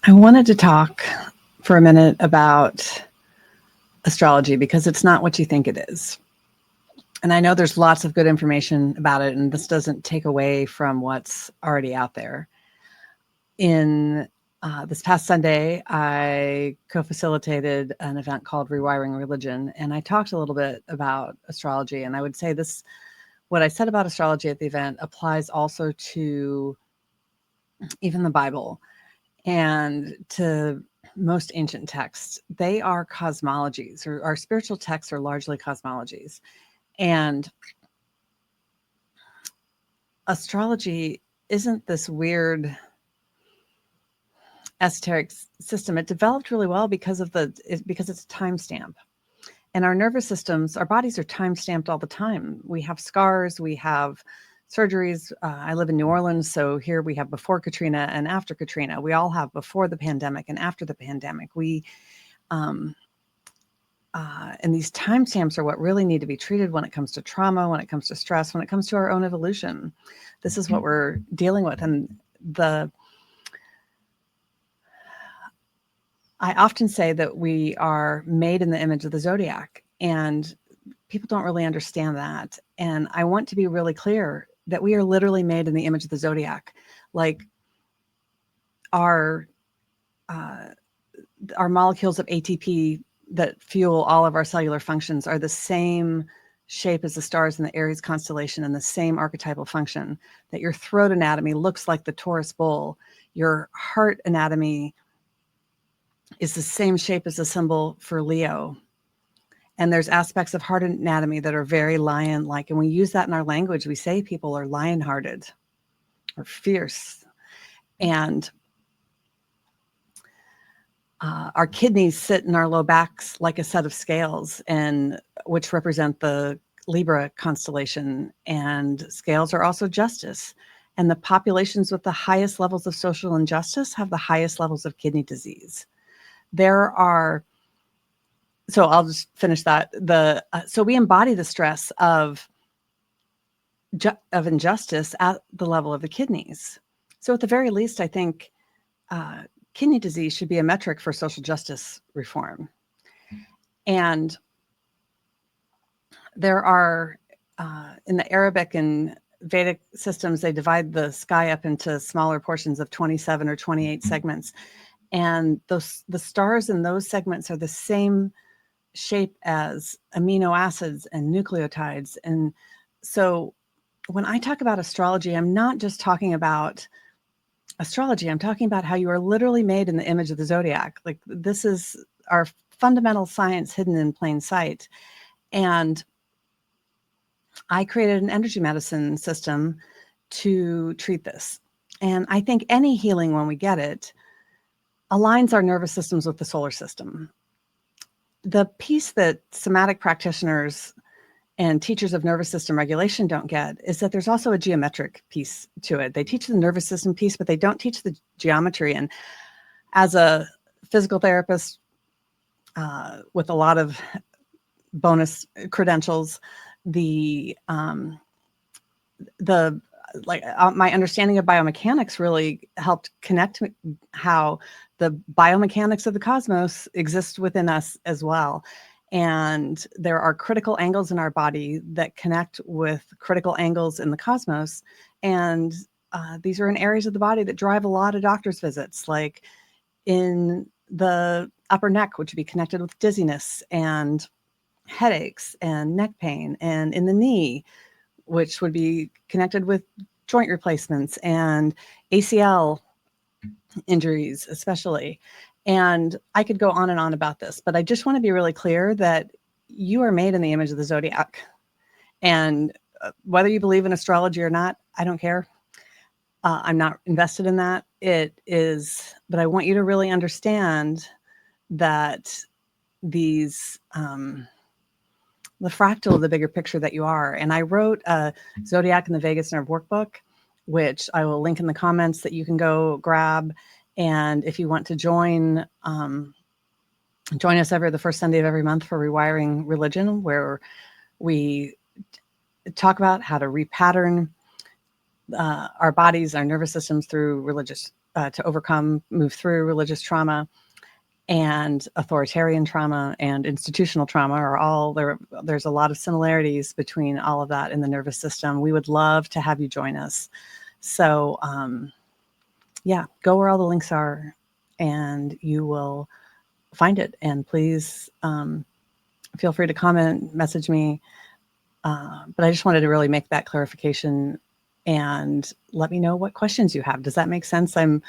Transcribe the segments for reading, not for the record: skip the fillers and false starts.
I wanted to talk for a minute about astrology because it's not what you think it is. And I know there's lots of good information about it, and this doesn't take away from what's already out there. In this past Sunday, I co-facilitated an event called Rewiring Religion, and I talked a little bit about astrology. And I would say this, what I said about astrology at the event applies also to even the Bible and to most ancient texts. They are cosmologies, or our spiritual texts are largely cosmologies. And astrology isn't this weird esoteric system. It developed really well because it's a timestamp. And our nervous systems, our bodies are time stamped all the time. We have scars, we have surgeries. I live in New Orleans, so here we have before Katrina and after Katrina. We all have before the pandemic and after the pandemic. And these timestamps are what really need to be treated when it comes to trauma, when it comes to stress, when it comes to our own evolution. This is what we're dealing with. And I often say that we are made in the image of the zodiac, and people don't really understand that. And I want to be really clear that we are literally made in the image of the zodiac. Like our molecules of ATP that fuel all of our cellular functions are the same shape as the stars in the Aries constellation and the same archetypal function. That your throat anatomy looks like the Taurus bull. Your heart anatomy is the same shape as the symbol for Leo. And there's aspects of heart anatomy that are very lion-like. And we use that in our language. We say people are lion-hearted or fierce. And our kidneys sit in our low backs like a set of scales, and which represent the Libra constellation. And scales are also justice. And the populations with the highest levels of social injustice have the highest levels of kidney disease. So I'll just finish that. So we embody the stress of injustice at the level of the kidneys. So at the very least, I think kidney disease should be a metric for social justice reform. And there are, in the Arabic and Vedic systems, they divide the sky up into smaller portions of 27 or 28 segments. And the stars in those segments are the same shape as amino acids and nucleotides. And so when I talk about astrology, I'm not just talking about astrology. I'm talking about how you are literally made in the image of the zodiac. Like, this is our fundamental science hidden in plain sight. And I created an energy medicine system to treat this. And I think any healing, when we get it, aligns our nervous systems with the solar system. The piece that somatic practitioners and teachers of nervous system regulation don't get is that there's also a geometric piece to it. They teach the nervous system piece, but they don't teach the geometry. And as a physical therapist with a lot of bonus credentials, my understanding of biomechanics really helped connect how the biomechanics of the cosmos exist within us as well. And there are critical angles in our body that connect with critical angles in the cosmos. And these are in areas of the body that drive a lot of doctor's visits, like in the upper neck, which would be connected with dizziness and headaches and neck pain, and in the knee, which would be connected with joint replacements and ACL injuries, especially. And I could go on and on about this, but I just want to be really clear that you are made in the image of the zodiac. And whether you believe in astrology or not, I don't care. I'm not invested in that. But I want you to really understand that these, the fractal of the bigger picture that you are. And I wrote a Zodiac and the Vagus Nerve workbook, which I will link in the comments, that you can go grab. And if you want to join us the first Sunday of every month for Rewiring Religion, where we talk about how to repattern our bodies, our nervous systems through religious to overcome, move through religious trauma and authoritarian trauma and institutional trauma are all there. There's a lot of similarities between all of that in the nervous system. We would love to have you join us. So yeah, go where all the links are and you will find it. And please feel free to comment, message me. But I just wanted to really make that clarification and let me know what questions you have. Does that make sense? I'm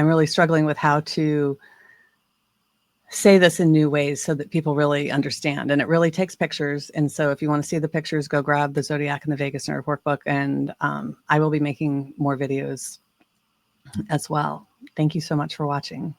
really struggling with how to say this in new ways so that people really understand. And it really takes pictures. And so if you want to see the pictures, go grab the Zodiac and the Vagus Nerve workbook. And I will be making more videos as well. Thank you so much for watching.